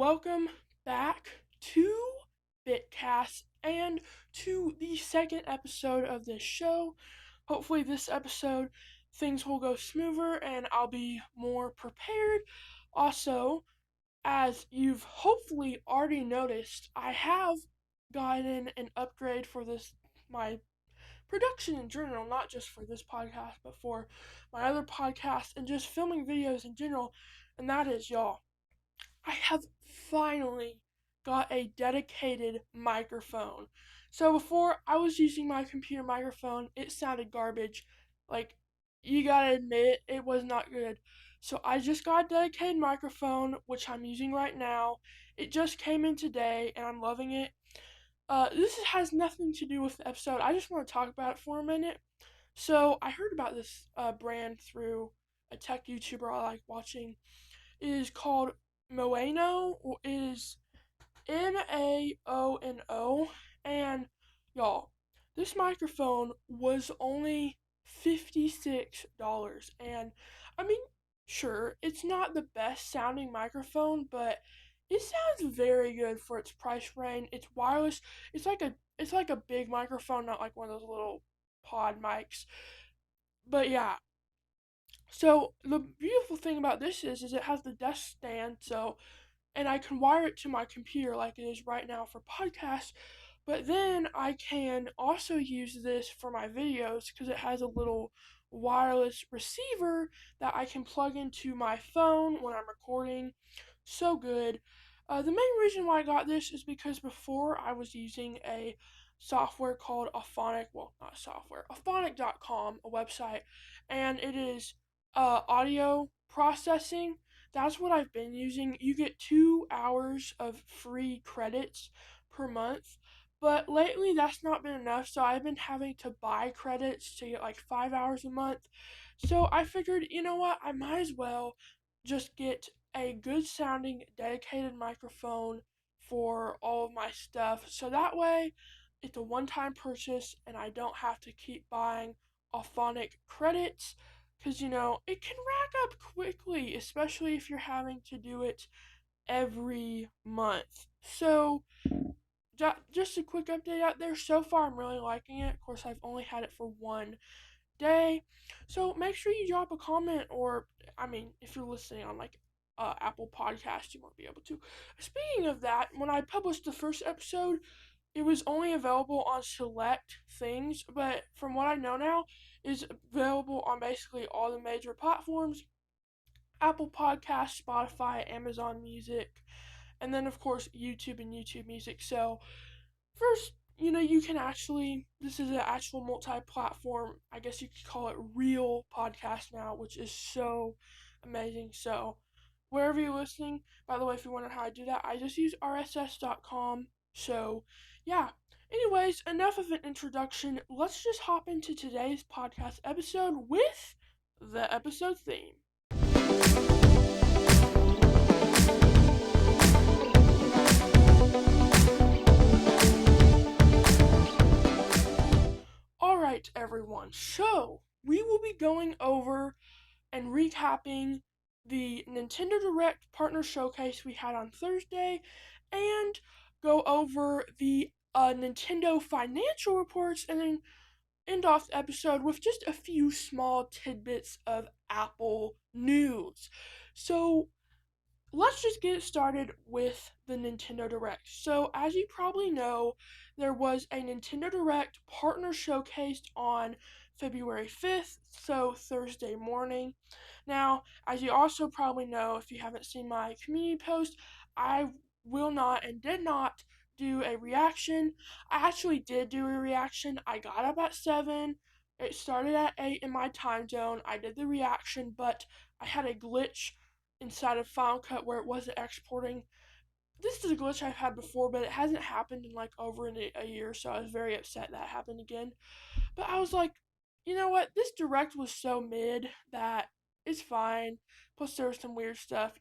welcome back to BitCast and to the second episode of this show. Hopefully, this episode things will go smoother and I'll be more prepared. Also, as you've hopefully already noticed, I have gotten an upgrade for my production in general, not just for this podcast, but for my other podcasts and just filming videos in general. And that is, y'all, I have finally got a dedicated microphone. So before I was using my computer microphone, it sounded garbage. Like, you gotta admit it was not good. So I just got a dedicated microphone, which I'm using right now. It just came in today and I'm loving it. This has nothing to do with the episode. I just want to talk about it for a minute. So I heard about this brand through a tech YouTuber I like watching. It is called Moano. It is Maono. And y'all, this microphone was only $56. And I mean, sure, it's not the best sounding microphone, but it sounds very good for its price range. It's wireless. It's like a big microphone, not like one of those little pod mics. But yeah, so the beautiful thing about this is it has the desk stand, so and I can wire it to my computer like it is right now for podcasts. But then I can also use this for my videos because it has a little wireless receiver that I can plug into my phone when I'm recording. So good. The main reason why I got this is because before I was using a software called Auphonic, well, not software, auphonic.com, a website, and it is audio processing. That's what I've been using. You get 2 hours of free credits per month. But lately, that's not been enough, so I've been having to buy credits to get like 5 hours a month. So I figured, you know what, I might as well just get a good sounding dedicated microphone for all of my stuff. So that way, it's a one time purchase and I don't have to keep buying Auphonic credits because, it can rack up quickly, especially if you're having to do it every month. So, just a quick update out there. So far, I'm really liking it. Of course, I've only had it for one day. So, make sure you drop a comment, or, I mean, if you're listening on like Apple Podcast, you won't be able to. Speaking of that, when I published the first episode, it was only available on select things, but from what I know now, is available on basically all the major platforms: Apple Podcasts, Spotify, Amazon Music, and then of course YouTube and YouTube Music. So first, you can actually, this is an actual multi-platform, I guess you could call it real podcast now, which is so amazing. So wherever you're listening, by the way, if you're wondering how I do that, I just use rss.com. So yeah. Anyways, enough of an introduction. Let's just hop into today's podcast episode with the episode theme. Alright, everyone, so we will be going over and recapping the Nintendo Direct Partner Showcase we had on Thursday and go over the Nintendo financial reports and then end off the episode with just a few small tidbits of Apple news. So let's just get started with the Nintendo Direct. So, as you probably know, there was a Nintendo Direct partner showcased on February 5th, so Thursday morning. Now, as you also probably know, if you haven't seen my community post, I will not and did not do a reaction. I actually did do a reaction. I got up at 7. It started at 8 in my time zone. I did the reaction, but I had a glitch inside of Final Cut where it wasn't exporting. This is a glitch I've had before, but it hasn't happened in like over a year, so I was very upset that happened again. But I was like, you know what? This direct was so mid that it's fine. Plus, there was some weird stuff.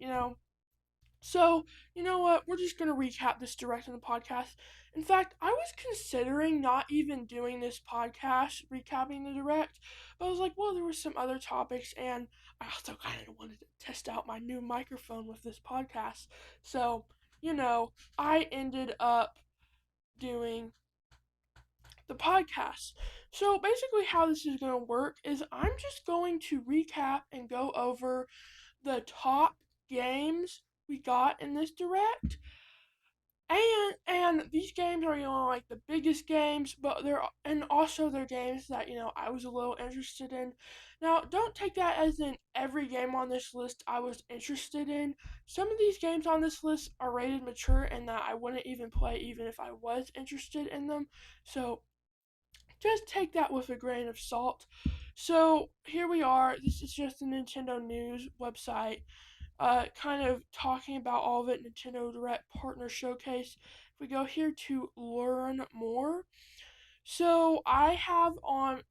So, you know what? We're just going to recap this direct in the podcast. In fact, I was considering not even doing this podcast, recapping the direct, but I was like, well, there were some other topics, and I also kind of wanted to test out my new microphone with this podcast. So, I ended up doing the podcast. So basically, how this is going to work is I'm just going to recap and go over the top games we got in this direct. And these games are like the biggest games, but they're games that I was a little interested in. Now, don't take that as in every game on this list I was interested in. Some of these games on this list are rated mature and that I wouldn't even play even if I was interested in them. So just take that with a grain of salt. So here we are. This is just the Nintendo News website, kind of talking about all of it. Nintendo Direct Partner Showcase. If we go here to learn more, so I have on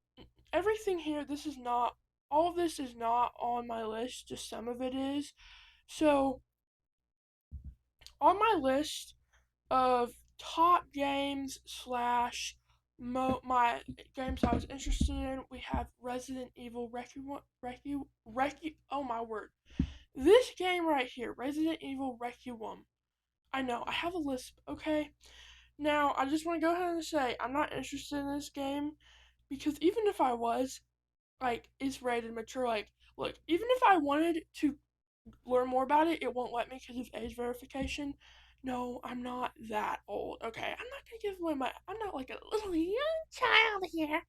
everything here. This is not all of this is not on my list. Just some of it is. So on my list of top games slash my games I was interested in, we have Resident Evil oh my word. This game right here, Resident Evil Requiem. I know, I have a lisp, okay? Now, I just want to go ahead and say, I'm not interested in this game because even if I was, it's rated mature. Look, even if I wanted to learn more about it, it won't let me because of age verification. No, I'm not that old. Okay, I'm not gonna give away my. I'm not like a little young child here.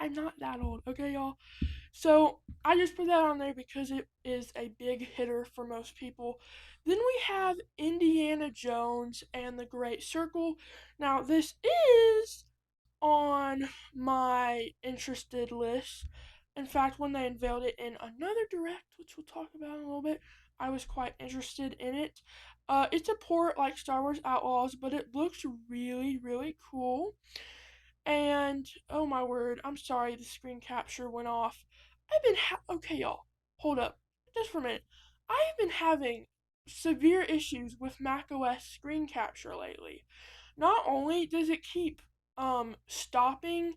I'm not that old. Okay, y'all. So I just put that on there because it is a big hitter for most people. Then we have Indiana Jones and the Great Circle. Now this is on my interested list. In fact, when they unveiled it in another direct, which we'll talk about in a little bit, I was quite interested in it. It's a port like Star Wars Outlaws, but it looks really, really cool. And oh my word, I'm sorry the screen capture went off. Okay, y'all, hold up, just for a minute. I've been having severe issues with macOS screen capture lately. Not only does it keep stopping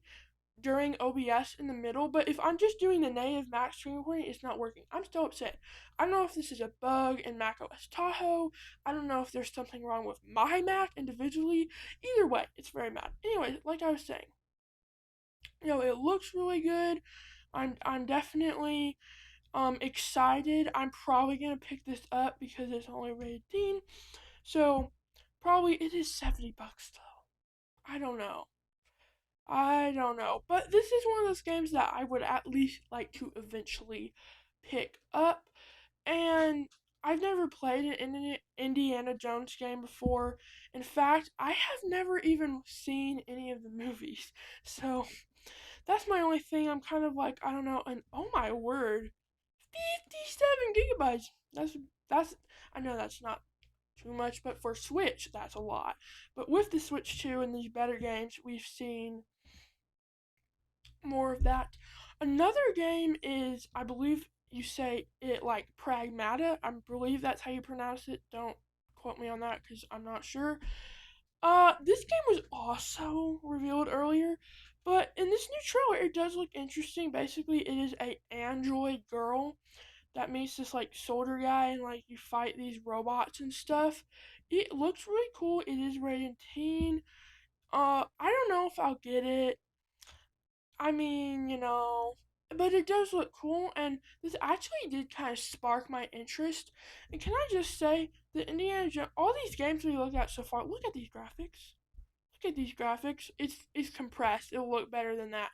during OBS in the middle, but if I'm just doing the native Mac screen recording, it's not working. I'm still upset. I don't know if this is a bug in macOS Tahoe. I don't know if there's something wrong with my Mac individually. Either way, it's very mad. Anyway, like I was saying, it looks really good. I'm definitely excited. I'm probably gonna pick this up because it's only rated teen. So probably it is $70 though. I don't know. I don't know. But this is one of those games that I would at least like to eventually pick up. And I've never played an Indiana Jones game before. In fact, I have never even seen any of the movies. So that's my only thing. I'm kind of like, I don't know. And oh my word, 57 gigabytes. That's I know that's not too much, but for Switch, that's a lot. But with the Switch 2 and these better games, we've seen more of that. Another game is, I believe you say it like Pragmata. I believe that's how you pronounce it. Don't quote me on that because I'm not sure. This game was also revealed earlier, but in this new trailer, it does look interesting. Basically, it is a android girl that meets this like soldier guy, and like you fight these robots and stuff. It looks really cool. It is rated teen. I don't know if I'll get it. I mean, but it does look cool, and this actually did kind of spark my interest. And can I just say, the Indiana Jones, all these games we looked at so far, look at these graphics. Look at these graphics. It's compressed. It'll look better than that.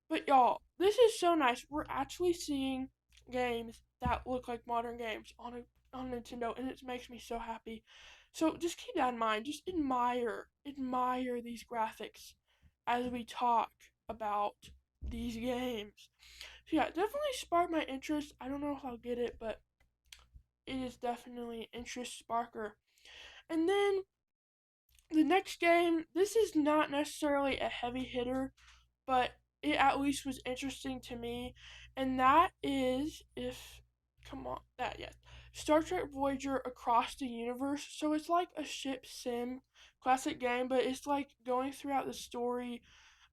But y'all, this is so nice. We're actually seeing games that look like modern games on Nintendo, and it makes me so happy. So just keep that in mind. Just admire these graphics as we talk about these games. So yeah, definitely sparked my interest. I don't know if I'll get it, but it is definitely an interest sparker. And then the next game, this is not necessarily a heavy hitter, but it at least was interesting to me, and that is if come on that yes, Star Trek Voyager Across the Universe. So it's like a ship sim classic game, but it's like going throughout the story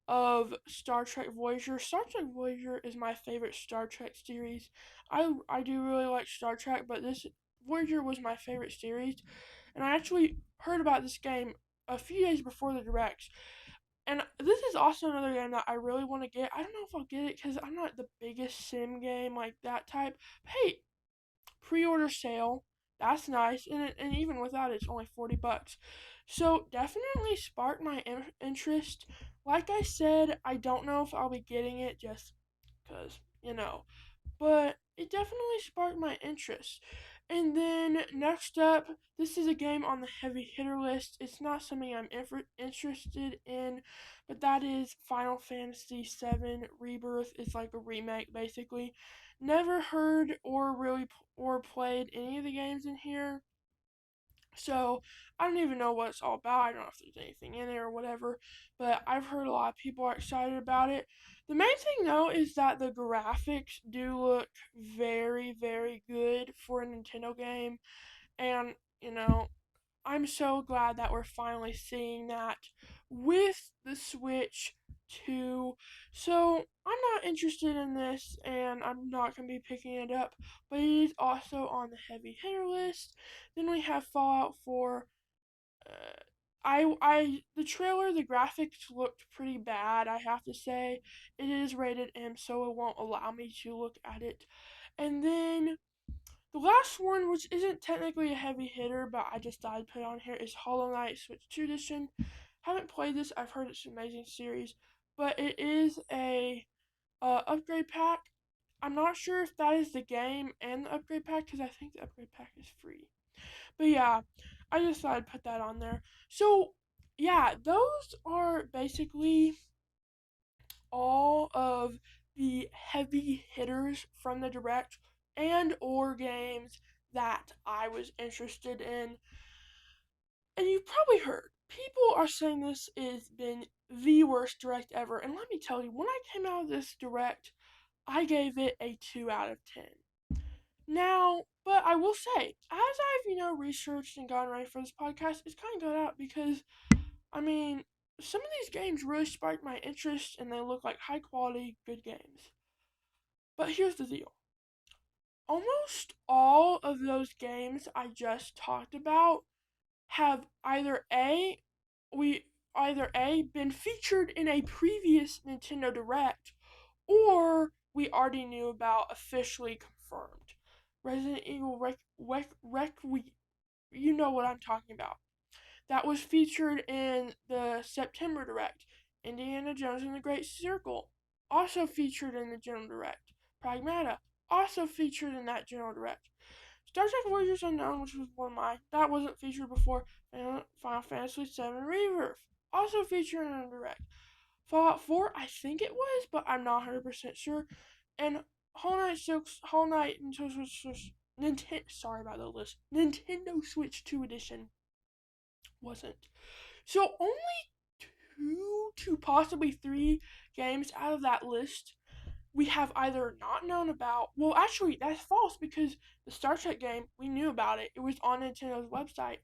of Star Trek Voyager. Star Trek Voyager is my favorite Star Trek series. I do really like Star Trek, but this Voyager was my favorite series, and I actually heard about this game a few days before the direct. And this is also another game that I really want to get. I don't know if I'll get it because I'm not the biggest sim game like that type. Hey, pre-order sale. That's nice, and even without it, it's only $40. So definitely sparked my interest. Like I said, I don't know if I'll be getting it just because but it definitely sparked my interest. And then next up, this is a game on the heavy hitter list. It's not something I'm interested in, but that is Final Fantasy VII Rebirth. It's like a remake, basically. Never heard or really or played any of the games in here, so I don't even know what it's all about. I don't know if there's anything in it or whatever, but I've heard a lot of people are excited about it. The main thing though is that the graphics do look very, very good for a Nintendo game, and you know, I'm so glad that we're finally seeing that with the Switch 2. So, I'm not interested in this and I'm not going to be picking it up, but it is also on the heavy hitter list. Then we have Fallout 4. The trailer, the graphics looked pretty bad, I have to say. It is rated M, so it won't allow me to look at it. And then the last one, which isn't technically a heavy hitter, but I just thought I'd put it on here, is Hollow Knight Switch 2 Edition. Haven't played this. I've heard it's an amazing series, but it is a upgrade pack. I'm not sure if that is the game and the upgrade pack because I think the upgrade pack is free. But yeah, I just thought I'd put that on there. So yeah, those are basically all of the heavy hitters from the direct and or games that I was interested in. And you've probably heard people are saying this has been the worst direct ever. And let me tell you, when I came out of this direct, I gave it a 2 out of 10. Now, but I will say, as I've, researched and gotten ready for this podcast, it's kind of got out because, I mean, some of these games really sparked my interest and they look like high quality, good games. But here's the deal. Almost all of those games I just talked about have either A been featured in a previous Nintendo Direct or we already knew about officially confirmed. Resident Evil Requiem, you know what I'm talking about. That was featured in the September Direct. Indiana Jones and the Great Circle, also featured in the General Direct. Pragmata, also featured in that General Direct. Star Trek Voyager's Unknown, which was one of mine, that wasn't featured before. Final Fantasy VII Rebirth, also featured in a Direct. Fallout 4, I think it was, but I'm not 100% sure. And Hollow Knight, Nintendo, sorry about the list, Nintendo Switch 2 Edition wasn't. So only two to possibly three games out of that list we have either not known about. Well, actually, that's false because the Star Trek game we knew about it. It was on Nintendo's website.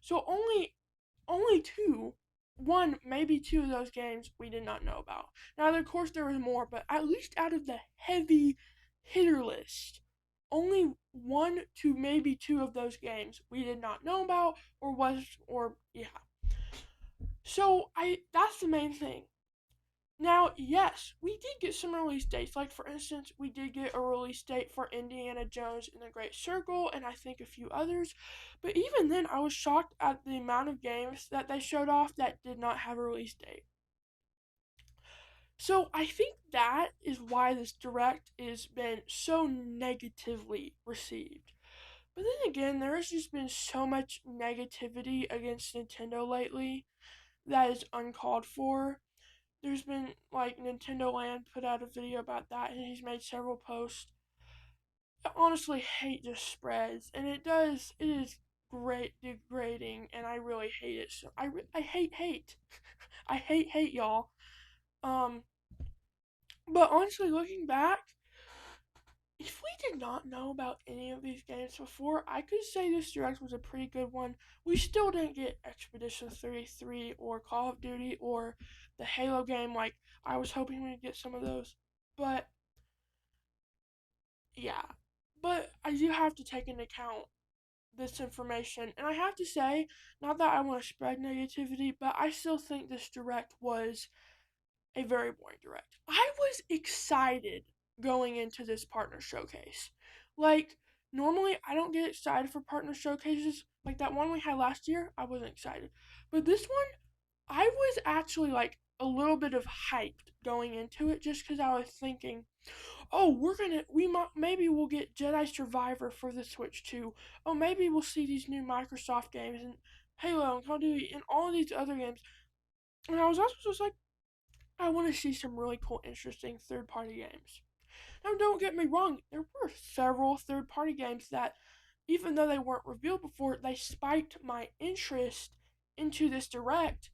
So only two, one maybe two of those games we did not know about. Now, of course, there was more, but at least out of the heavy hitter list, only one to maybe two of those games we did not know about or yeah. So that's the main thing. Now, yes, we did get some release dates. Like, for instance, we did get a release date for Indiana Jones and the Great Circle, and I think a few others. But even then, I was shocked at the amount of games that they showed off that did not have a release date. So, I think that is why this Direct has been so negatively received. But then again, there has just been so much negativity against Nintendo lately that is uncalled for. There's been like Nintendo Land put out a video about that, and he's made several posts. I honestly hate just spreads, and it does. It is great degrading, and I really hate it. So I hate. I hate y'all. Um, but honestly, looking back, if we did not know about any of these games before, I could say this Direct was a pretty good one. We still didn't get Expedition 33 or Call of Duty or the Halo game like I was hoping we'd get some of those. But yeah. But I do have to take into account this information. And I have to say, not that I want to spread negativity, but I still think this direct was a very boring direct. I was excited going into this partner showcase. Like, normally I don't get excited for partner showcases. Like that one we had last year, I wasn't excited. But this one, I was actually like a little bit of hyped going into it just because I was thinking, oh, maybe we'll get Jedi Survivor for the Switch too. Oh, maybe we'll see these new Microsoft games and Halo and Call of Duty and all of these other games. And I was also just like, I want to see some really cool, interesting third party games. Now, don't get me wrong, there were several third party games that, even though they weren't revealed before, they spiked my interest into this direct,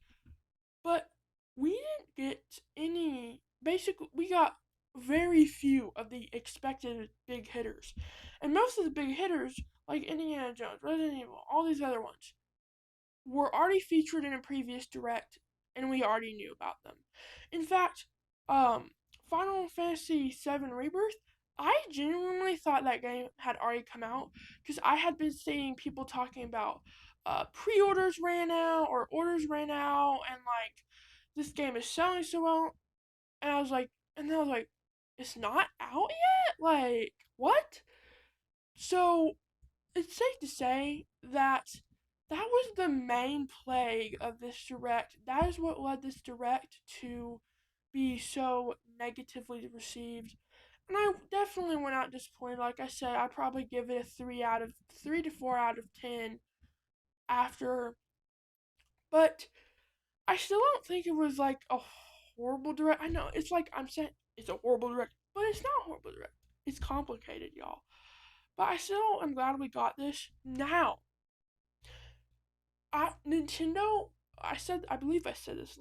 but we didn't get any. Basically, we got very few of the expected big hitters. And most of the big hitters, like Indiana Jones, Resident Evil, all these other ones, were already featured in a previous direct, and we already knew about them. In fact, um, Final Fantasy VII Rebirth, I genuinely thought that game had already come out because I had been seeing people talking about pre-orders ran out or orders ran out, and like this game is selling so well, and I was like, it's not out yet. Like what? So it's safe to say that that was the main plague of this direct. That is what led this direct to be so negatively received. And I definitely went out disappointed. Like I said, I'd probably give it a 3 to 4 out of 10 after, but I still don't think it was like a horrible direct. I know it's like I'm saying it's a horrible direct, but it's not a horrible direct. It's complicated, y'all. But I still am glad we got this. Now, Nintendo, I believe I said this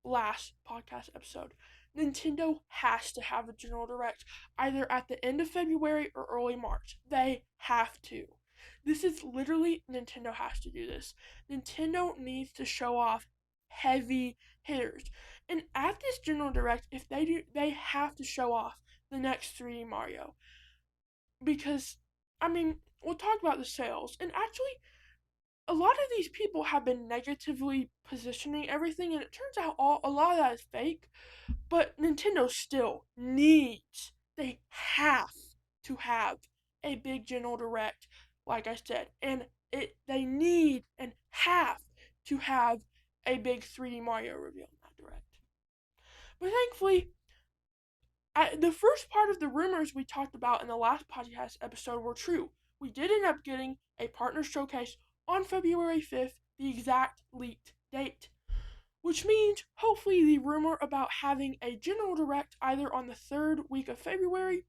last podcast episode. Nintendo has to have a general direct either at the end of February or early March. They have to. This is literally Nintendo has to do this. Nintendo needs to show off heavy hitters. And at this general direct, if they do, they have to show off the next 3D Mario. Because, I mean, we'll talk about the sales. And actually, a lot of these people have been negatively positioning everything, and it turns out a lot of that is fake. But Nintendo still needs, they have to have a big general direct, like I said, and they need and have to have a big 3D Mario reveal in that direct. But thankfully, the first part of the rumors we talked about in the last podcast episode were true. We did end up getting a partner showcase on February 5th, the exact leaked date. Which means, hopefully, the rumor about having a general direct either on the third week of February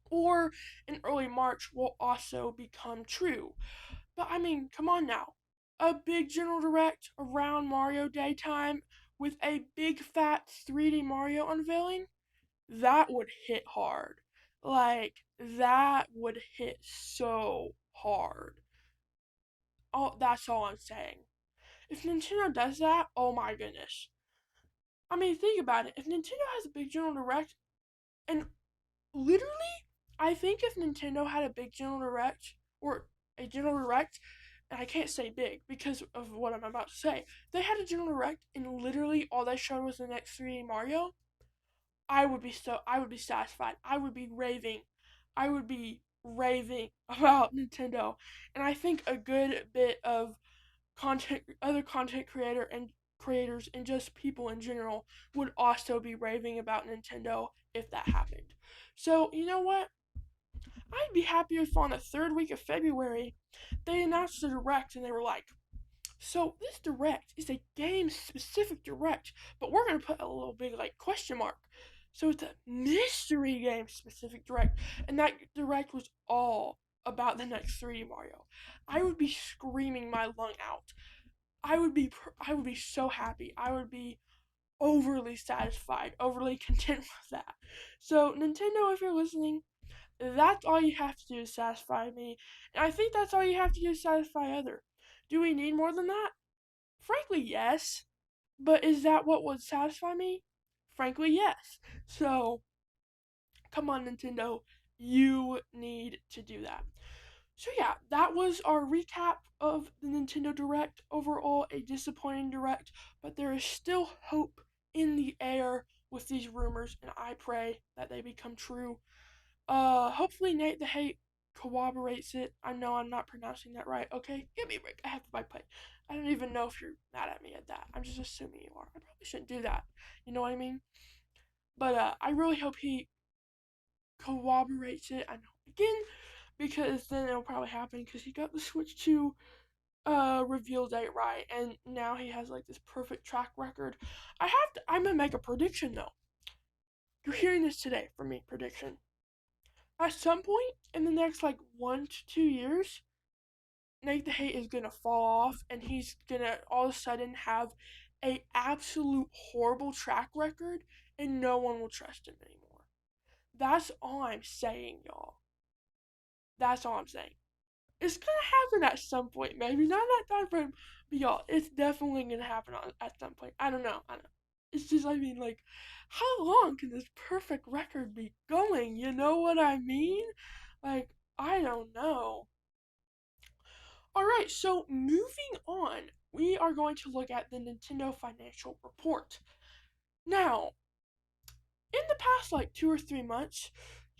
or in early March will also become true. But I mean, come on now. A big general direct around Mario Day time with a big fat 3D Mario unveiling? That would hit hard. Like, that would hit so hard. Oh, that's all I'm saying. If Nintendo does that, oh my goodness. I mean, think about it. If Nintendo has a big general direct, and literally, I think if Nintendo had a big general direct, or a general direct, and I can't say big because of what I'm about to say, they had a general direct, and literally all they showed was the next 3D Mario, I would be satisfied. I would be raving. I would be raving about Nintendo. And I think a good bit of other content creators and just people in general would also be raving about Nintendo if that happened. So, you know what? I'd be happy if on the third week of February they announced the direct and they were like, so this direct is a game specific direct, but we're gonna put a little big like question mark. So it's a mystery game specific direct, and that direct was all about the next 3D Mario. I would be screaming my lung out. I would be so happy. I would be overly satisfied, overly content with that. So Nintendo, if you're listening, that's all you have to do to satisfy me, and I think that's all you have to do to satisfy other. Do we need more than that? Frankly, yes. But is that what would satisfy me? Frankly, yes. So, come on, Nintendo. You need to do that. So yeah, that was our recap of the Nintendo Direct. Overall, a disappointing Direct, but there is still hope in the air with these rumors, and I pray that they become true. Hopefully Nate the Hate corroborates it. I know I'm not pronouncing that right. Okay, give me a break. I have to buy play. I don't even know if you're mad at me at that. I'm just assuming you are. I probably shouldn't do that. You know what I mean? But I really hope he corroborates it. I know again because then it'll probably happen because he got the Switch 2 reveal date right, and now he has like this perfect track record. I'm gonna make a prediction though. You're hearing this today from me, prediction. At some point in the next like 1 to 2 years, Nate the Hate is gonna fall off, and he's gonna all of a sudden have a absolute horrible track record, and no one will trust him anymore. That's all I'm saying, y'all. That's all I'm saying. It's gonna happen at some point, maybe not in that time frame, but y'all, it's definitely gonna happen at some point. I don't know. I don't know. It's just, I mean, like, how long can this perfect record be going? You know what I mean? Like, I don't know. Alright, so moving on, we are going to look at the Nintendo Financial Report. Now, in the past like 2 or 3 months,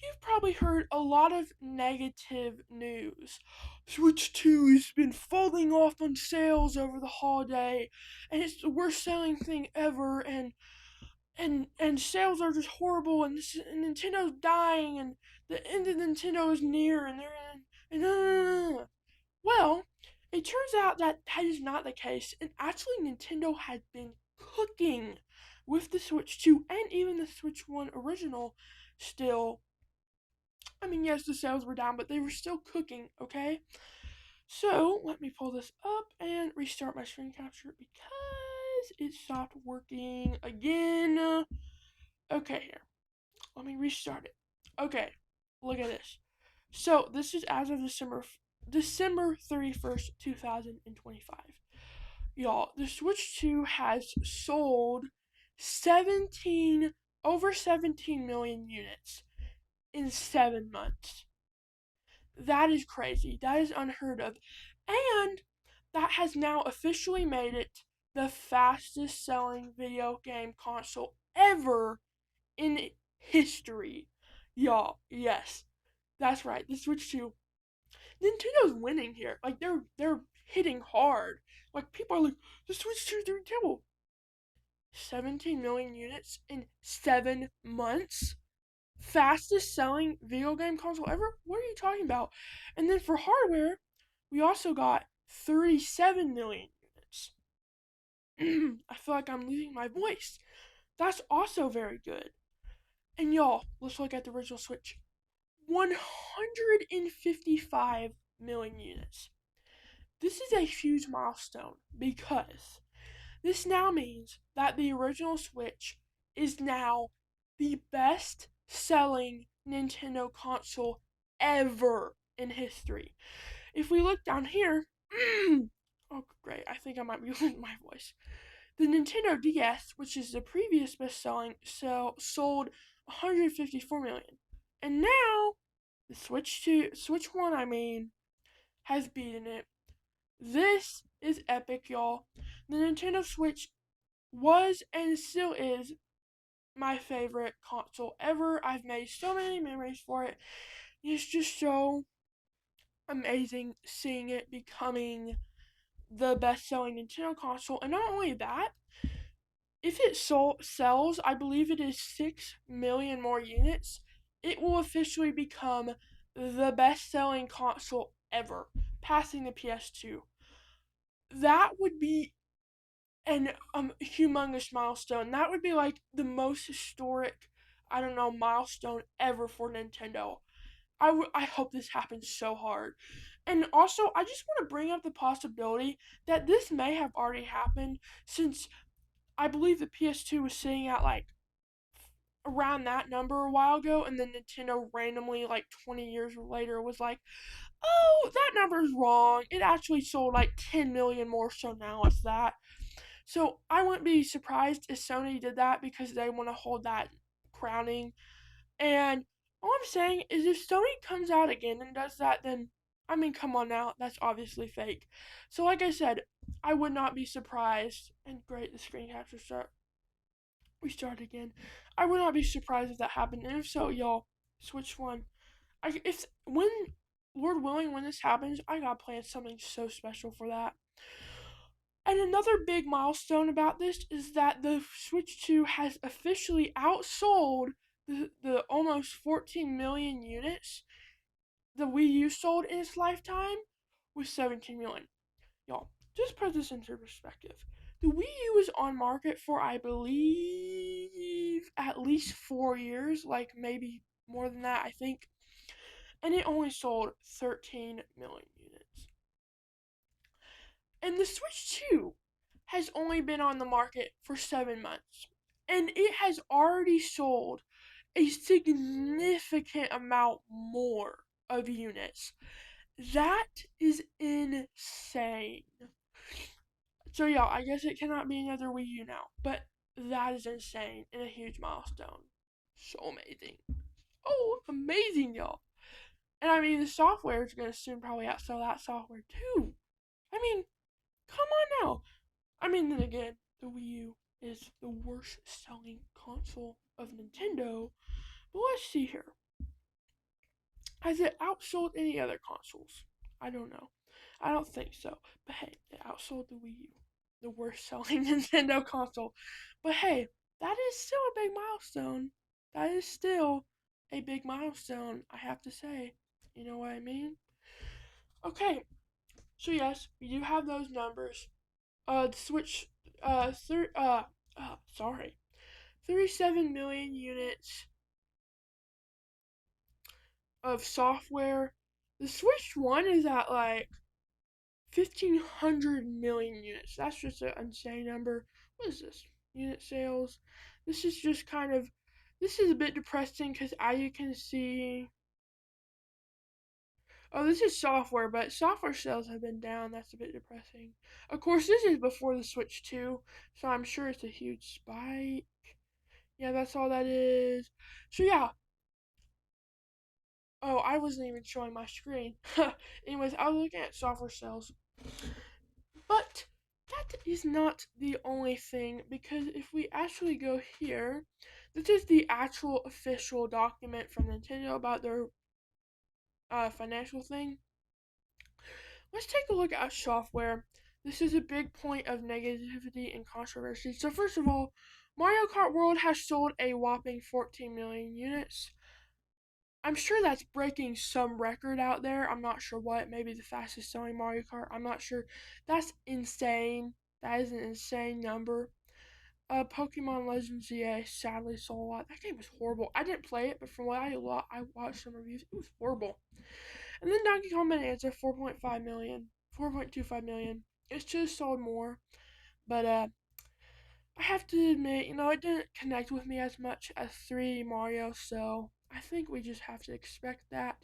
you've probably heard a lot of negative news. Switch 2 has been falling off on sales over the holiday, and it's the worst selling thing ever, and sales are just horrible, and Nintendo's dying, and the end of Nintendo is near, and they're in, and well, it turns out that that is not the case, and actually Nintendo has been cooking with the Switch 2 and even the Switch 1 original still. I mean, yes, the sales were down, but they were still cooking, okay? So, let me pull this up and restart my screen capture because it stopped working again. Okay, here. Let me restart it. Okay, look at this. So, this is as of December 31st, 2025. Y'all, the Switch 2 has sold 17 over 17 million units in 7 months. That is crazy. That is unheard of. And that has now officially made it the fastest selling video game console ever in history. Y'all, yes. That's right. The Switch 2, Nintendo's winning here. Like they're hitting hard. Like people are like, the Switch 2 is doing terrible. 17 million units in 7 months. Fastest selling video game console ever? What are you talking about? And then for hardware, we also got 37 million units. I feel like I'm losing my voice. That's also very good. And y'all, let's look at the original Switch. 155 million units. This is a huge milestone because this now means that the original Switch is now the best selling Nintendo console ever in history. If we look down here, oh great, I think I might be losing my voice. The Nintendo DS, which is the previous best selling, sold 154 million. And now the Switch 1, has beaten it. This is epic, y'all. The Nintendo Switch was and still is my favorite console ever. I've made so many memories for it. It's just so amazing seeing it becoming the best selling Nintendo console. And not only that, if it sells, I believe it is 6 million more units, it will officially become the best selling console ever, passing the PS2. That would be an humongous milestone. That would be like the most historic, I don't know, milestone ever for Nintendo. I hope this happens so hard. And also, I just want to bring up the possibility that this may have already happened since I believe the PS2 was sitting at like around that number a while ago, and then Nintendo randomly, like 20 years later, was like, oh, that number's wrong. It actually sold like 10 million more, so now it's that. So I wouldn't be surprised if Sony did that because they want to hold that crowning. And all I'm saying is if Sony comes out again and does that, then I mean, come on now, that's obviously fake. So, like I said, I would not be surprised. And great, the screen capture start. We start again. I would not be surprised if that happened. And if so, y'all, switch one. If when Lord willing, when this happens, I gotta plan something so special for that. And another big milestone about this is that the Switch 2 has officially outsold the almost 14 million units the Wii U sold in its lifetime with 17 million. Y'all, just put this into perspective. The Wii U was on market for, I believe, at least 4 years, like maybe more than that, I think. And it only sold 13 million units. And the Switch 2 has only been on the market for 7 months. And it has already sold a significant amount more of units. That is insane. So yeah, I guess it cannot be another Wii U now, but that is insane and a huge milestone. So amazing. Oh, amazing, y'all. And I mean, the software is going to soon probably outsell that software too. I mean, come on now. I mean, then again, the Wii U is the worst selling console of Nintendo. But let's see here. Has it outsold any other consoles? I don't know. I don't think so. But hey, it outsold the Wii U, the worst selling Nintendo console. But hey, that is still a big milestone. That is still a big milestone, I have to say. You know what I mean? Okay, so yes, we do have those numbers. The Switch, sorry, 37 million units of software. The Switch One is at like 1,500 million units. That's just an insane number. What is this? Unit sales. This is just kind of. This is a bit depressing because as you can see. Oh, this is software, but software sales have been down. That's a bit depressing. Of course, this is before the Switch 2, so I'm sure it's a huge spike. Yeah, that's all that is. So, yeah. Oh, I wasn't even showing my screen. Anyways, I was looking at software sales. But that is not the only thing, because if we actually go here, this is the actual official document from Nintendo about their financial thing. Let's take a look at software. This is a big point of negativity and controversy. So first of all, Mario Kart World has sold a whopping 14 million units. I'm sure that's breaking some record out there. I'm not sure what. Maybe the fastest selling Mario Kart. I'm not sure. That's insane. That is an insane number. Pokemon Legends EA sadly sold a lot. That game was horrible. I didn't play it, but from what I watched some reviews, it was horrible. And then Donkey Kong Bonanza, 4.5 million, 4.25 million. It's just sold more, but I have to admit, it didn't connect with me as much as 3D Mario, so I think we just have to expect that.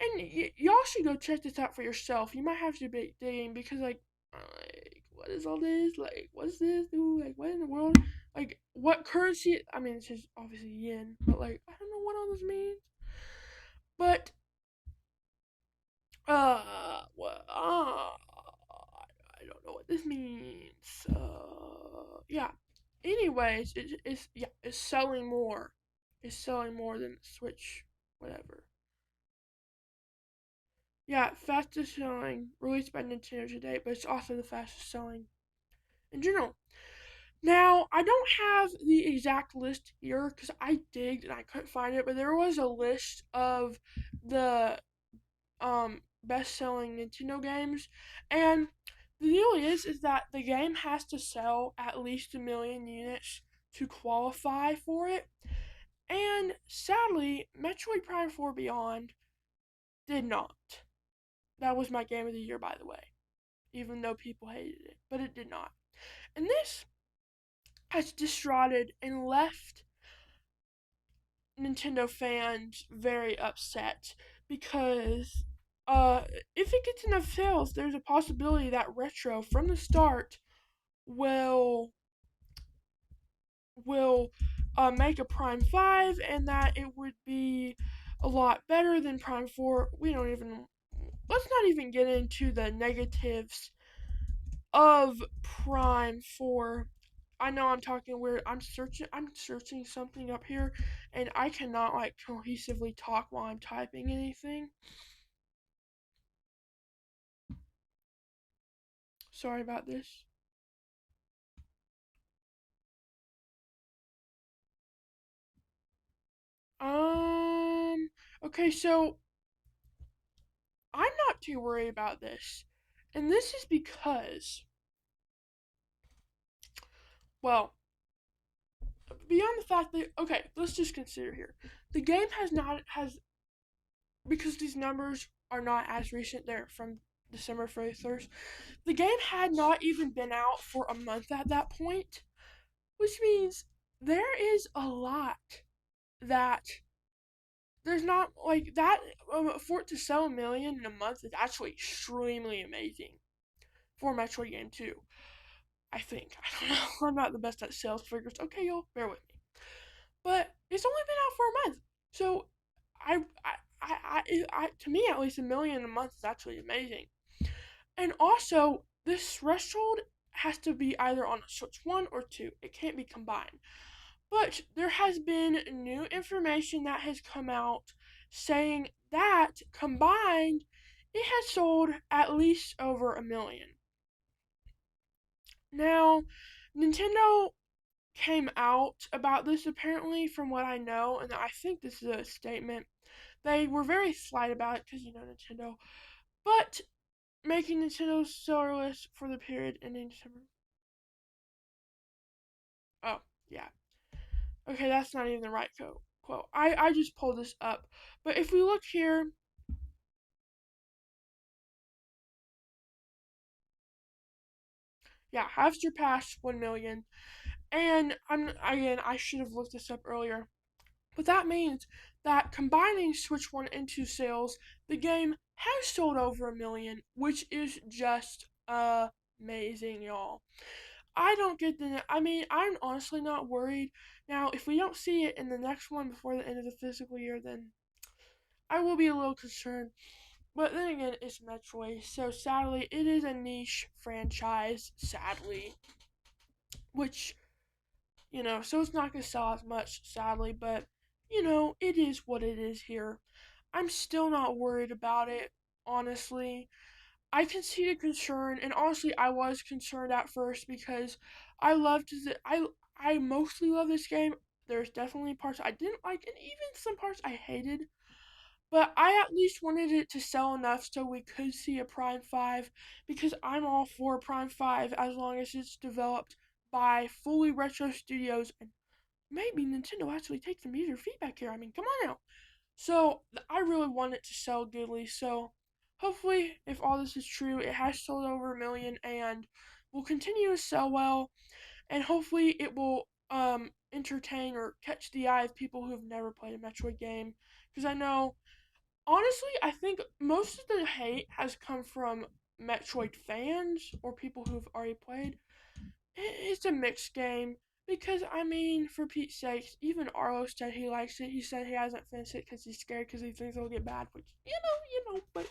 And y'all should go check this out for yourself. You might have to be digging because, what is all this? Like, what's this? Dude? Like, what in the world? Like, what currency? I mean, it's just obviously yen, but like, I don't know what all this means. But what? I don't know what this means. Yeah. Anyways, it's selling more. It's selling more than Switch, whatever. Yeah, fastest selling released by Nintendo today, but it's also the fastest selling in general. Now, I don't have the exact list here because I digged and I couldn't find it, but there was a list of the best-selling Nintendo games, and the deal is that the game has to sell at least 1 million units to qualify for it. And sadly, Metroid Prime 4 Beyond did not. That was my game of the year, by the way, even though people hated it, but it did not. And this has distraughted and left Nintendo fans very upset because if it gets enough sales, there's a possibility that Retro from the start will make a Prime 5 and that it would be a lot better than Prime 4. We don't even let's not even get into the negatives of Prime 4. I know I'm talking weird. I'm searching something up here and I cannot like cohesively talk while I'm typing anything. Sorry about this. Um okay, so I'm not too worried about this. And this is because, well, beyond the fact that, okay, let's just consider here. The game has not has because these numbers are not as recent, they're from December 31st. The game had not even been out for a month at that point, which means there is a lot that there's not like that. For it to sell 1 million in a month is actually extremely amazing for a Metroid game too. I think. I don't know. I'm not the best at sales figures. Okay, y'all, bear with me. But it's only been out for a month, so to me at least, 1 million a month is actually amazing. And also, this threshold has to be either on a Switch 1 or 2. It can't be combined. But there has been new information that has come out saying that combined, it has sold at least over 1 million. Now, Nintendo came out about this apparently, from what I know, and I think this is a statement. They were very slight about it because, Nintendo. But making Nintendo seller list for the period ending December. Oh, yeah. Okay, that's not even the right quote. I just pulled this up. But if we look here, yeah, have surpassed 1 million. And I should have looked this up earlier. But that means that combining Switch 1 and 2 sales, the game has sold over 1 million, which is just amazing, y'all. I don't get I mean, I'm honestly not worried. Now, if we don't see it in the next one before the end of the physical year, then I will be a little concerned. But then again, it's Metroid, so sadly, it is a niche franchise, sadly. Which, so it's not going to sell as much, sadly, but, it is what it is here. I'm still not worried about it, honestly. I can see the concern, and honestly, I was concerned at first because I loved the I mostly love this game. There's definitely parts I didn't like, and even some parts I hated. But I at least wanted it to sell enough so we could see a Prime 5 because I'm all for Prime 5 as long as it's developed by fully retro studios and maybe Nintendo actually takes some user feedback here. I mean, come on now. So I really want it to sell goodly. So hopefully, if all this is true, it has sold over 1 million and will continue to sell well. And hopefully, it will entertain or catch the eye of people who have never played a Metroid game. Because I know, honestly, I think most of the hate has come from Metroid fans or people who've already played. It's a mixed game because I mean, for Pete's sake, even Arlo said he likes it. He said he hasn't finished it because he's scared because he thinks it'll get bad. Which but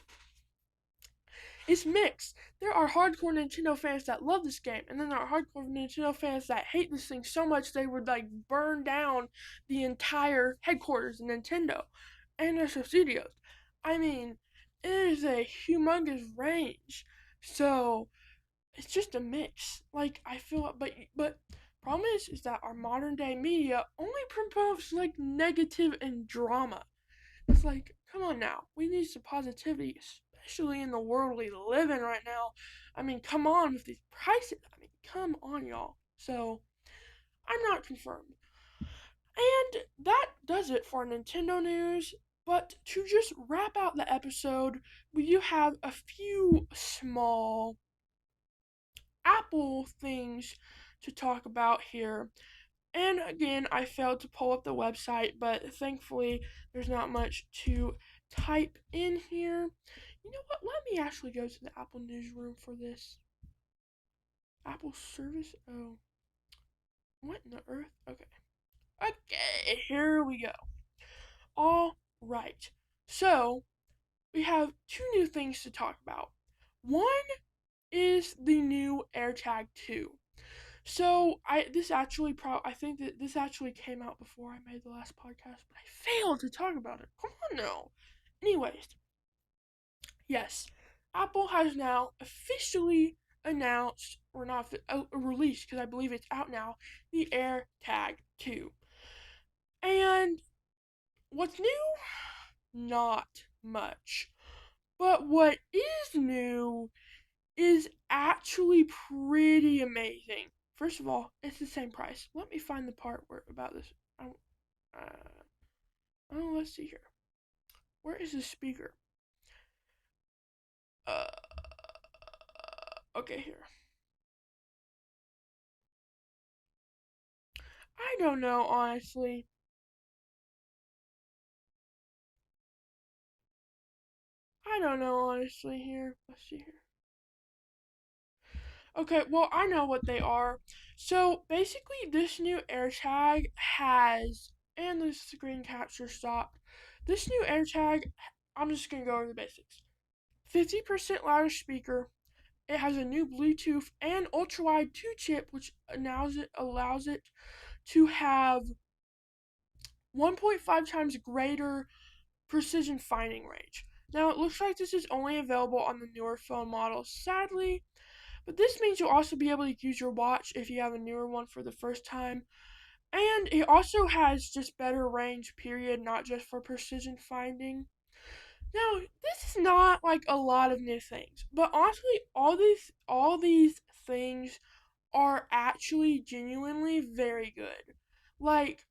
it's mixed. There are hardcore Nintendo fans that love this game, and then there are hardcore Nintendo fans that hate this thing so much they would like burn down the entire headquarters of Nintendo and their studios. I mean, it is a humongous range. So it's just a mix. Like I feel, but problem is that our modern day media only promotes like negative and drama. It's like, come on now, we need some positivity, especially in the world we live in right now. I mean, come on with these prices. I mean, come on, y'all. So I'm not confirmed. And that does it for Nintendo news. But to just wrap out the episode, we do have a few small Apple things to talk about here. And again, I failed to pull up the website, but thankfully there's not much to type in here. You know what? Let me actually go to the Apple newsroom for this. Apple service? Oh. What in the earth? Okay. Okay, here we go. All right. So, we have two new things to talk about. One is the new AirTag 2. So I think that this actually came out before I made the last podcast, but I failed to talk about it. Come on now. Anyways, yes, Apple has now officially announced, or not released, because I believe it's out now, the AirTag 2. And what's new? Not much. But what is new is actually pretty amazing. First of all, it's the same price. Let me find the part where about this. Oh, let's see here. Where is the speaker? Uh, okay, here. I don't know, honestly. I don't know, honestly, here. Let's see here. Okay, well, I know what they are. So, basically, this new AirTag has, and the screen capture stopped. This new AirTag, I'm just going to go over the basics. 50% louder speaker. It has a new Bluetooth and ultra-wide 2 chip, which allows it to have 1.5 times greater precision finding range. Now, it looks like this is only available on the newer phone models, sadly, but this means you'll also be able to use your watch if you have a newer one for the first time. And it also has just better range, period, not just for precision finding. Now, this is not like a lot of new things, but honestly, all these things are actually genuinely very good. Like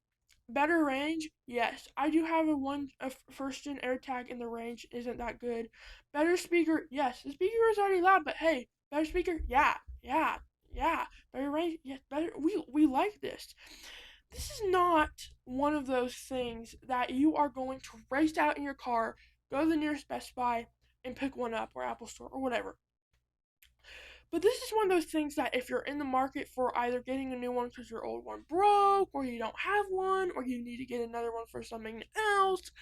better range, yes. I do have a first gen AirTag and the range isn't that good. Better speaker, yes. The speaker is already loud, but hey, better speaker, yeah, yeah, yeah. Better range, yes. Better. We like this. This is not one of those things that you are going to race out in your car, go to the nearest Best Buy, and pick one up or Apple Store or whatever. But this is one of those things that if you're in the market for either getting a new one because your old one broke, or you don't have one, or you need to get another one for something else,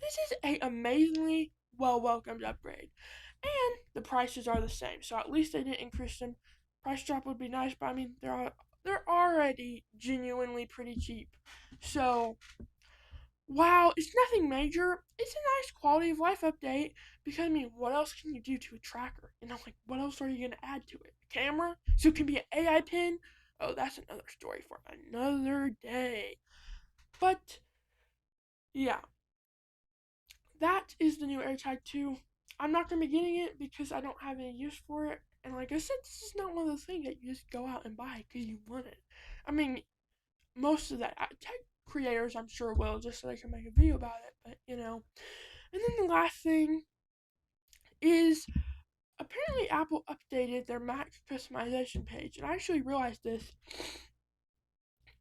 this is a amazingly well welcomed upgrade. And the prices are the same, so at least they didn't increase them. Price drop would be nice, but I mean they're already genuinely pretty cheap. So wow, it's nothing major. It's a nice quality of life update because I mean, what else can you do to a tracker? You know, like what else are you gonna add to it? A camera? So it can be an AI pin? Oh, that's another story for another day. But yeah, that is the new AirTag 2. I'm not gonna be getting it because I don't have any use for it. And like I said, this is not one of those things that you just go out and buy because you want it. I mean, most of the tech creators, I'm sure, will just so they can make a video about it. But you know, and then the last thing is apparently Apple updated their Mac customization page, and I actually realized this.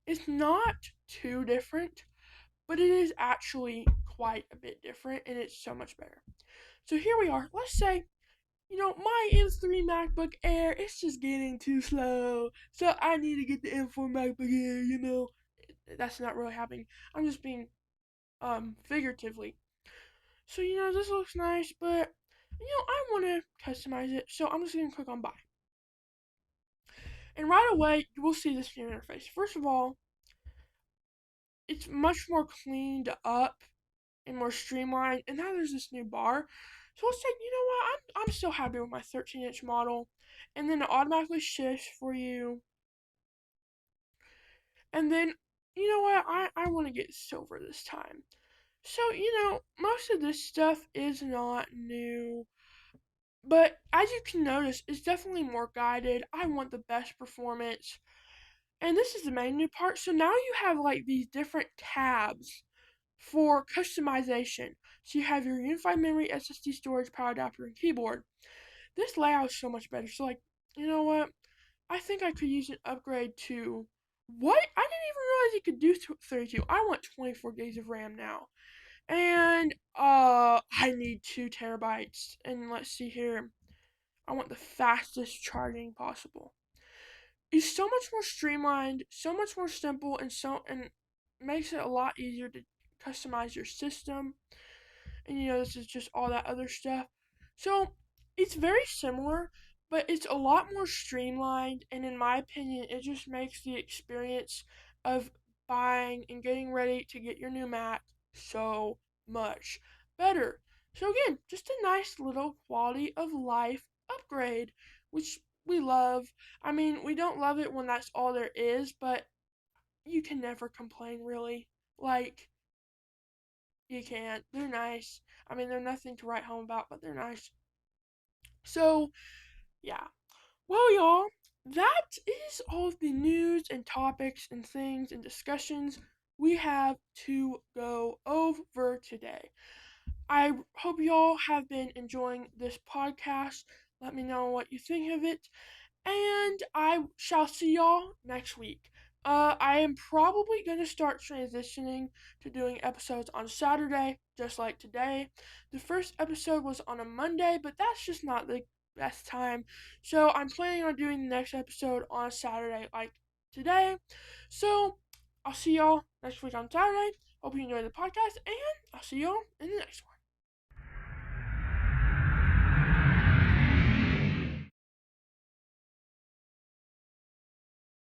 It's not too different, but it is actually quite a bit different, and it's so much better. So here we are. Let's say, my M3 MacBook Air, it's just getting too slow, so I need to get the M4 MacBook Air. That's not really happening. I'm just being figuratively. So, this looks nice, but, I want to customize it. So I'm just going to click on buy. And right away, you will see this new interface. First of all, it's much more cleaned up and more streamlined. And now there's this new bar. So let's say, you know what, I'm still happy with my 13-inch model. And then it automatically shifts for you. And then, you know what, I want to get silver this time. So, most of this stuff is not new. But as you can notice, it's definitely more guided. I want the best performance. And this is the main new part. So now you have like these different tabs for customization. So you have your unified memory, SSD storage, power adapter, and keyboard. This layout is so much better. So like, you know what? I think I could use an upgrade to what? I didn't even realize you could do 32. I want 24 gigs of RAM now. And I need 2 terabytes. And let's see here. I want the fastest charging possible. It's so much more streamlined, so much more simple, and makes it a lot easier to customize your system. and this is just all that other stuff. So it's very similar, but it's a lot more streamlined, and in my opinion, it just makes the experience of buying and getting ready to get your new Mac so much better. So again, just a nice little quality of life upgrade, which we love. I mean, we don't love it when that's all there is, but you can never complain really. Like, you can't. They're nice. I mean, they're nothing to write home about, but they're nice. So, yeah. Well, y'all, that is all of the news and topics and things and discussions we have to go over today. I hope y'all have been enjoying this podcast. Let me know what you think of it, and I shall see y'all next week. I am probably going to start transitioning to doing episodes on Saturday, just like today. The first episode was on a Monday, but that's just not the best time. So I'm planning on doing the next episode on a Saturday, like today. So I'll see y'all next week on Saturday. Hope you enjoyed the podcast, and I'll see y'all in the next one.